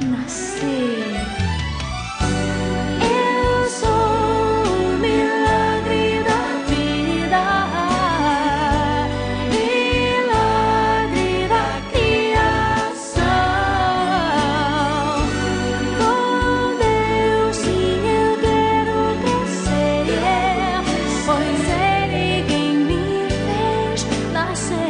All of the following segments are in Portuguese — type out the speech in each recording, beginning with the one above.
nascer. Eu sou o milagre da vida, milagre da criação. Com Deus sim eu quero crescer, pois Ele quem me fez nascer.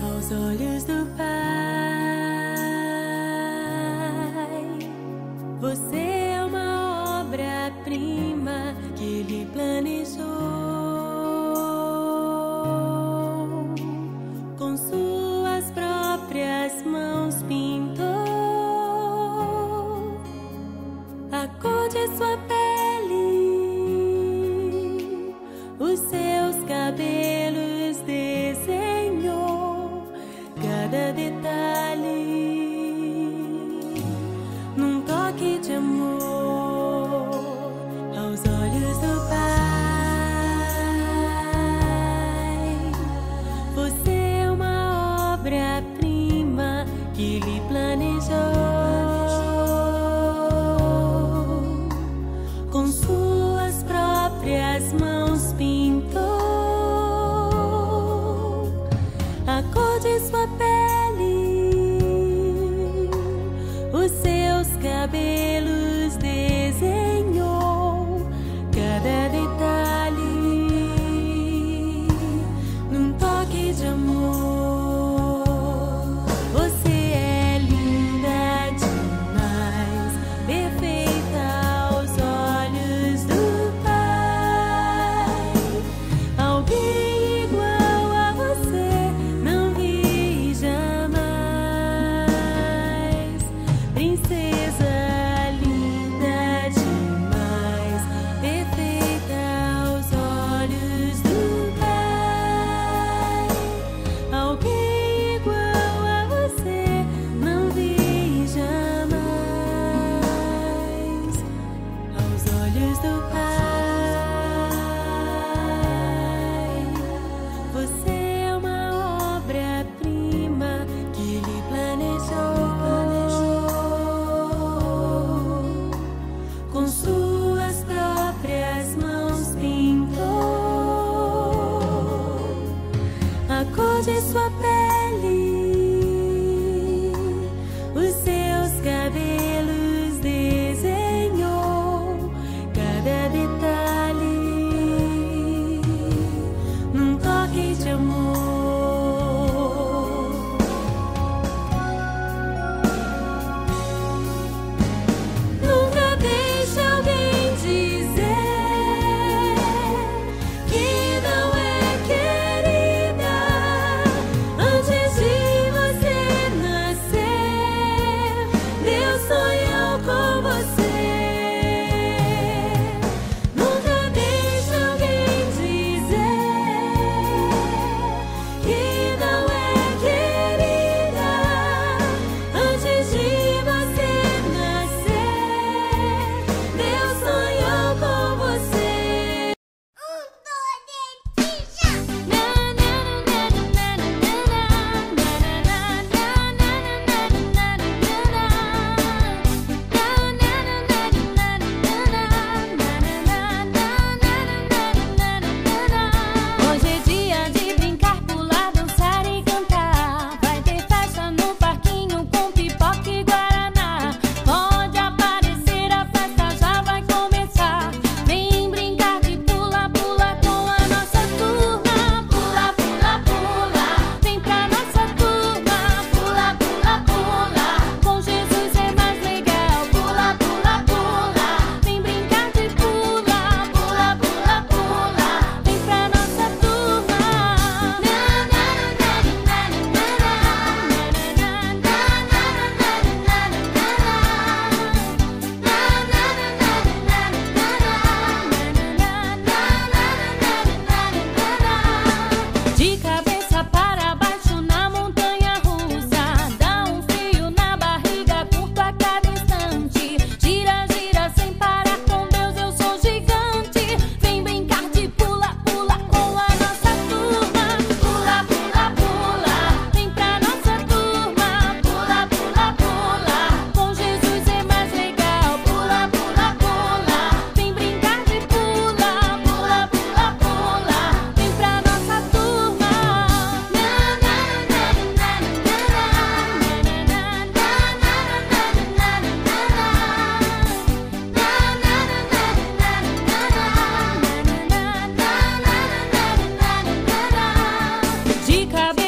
Aos olhos do Pai, você é uma obra-prima que Ele planejou. Com suas próprias mãos pintou a cor de sua pele, os seus cabelos desenhou cada detalhe num toque de amor. Aos olhos do Pai, você é uma obra-prima que Ele planejou. Com suas próprias mãos pintou a cor de sua pele, os seus cabelos desenhou cada detalhe num toque de amor. Você é linda demais, perfeita aos olhos do Pai. Alguém igual a você não vi jamais. Princesa linda demais, perfeita aos olhos do Pai. Alguém igual a você não vi jamais. Aos olhos do Pai, você é uma obra-prima que Ele planejou. Com suas próprias mãos pintou a cor de sua pele, os seus cabelos desenhou cada detalhe num toque de amor. Nunca deixe alguém dizer que não é querida antes de cabelo.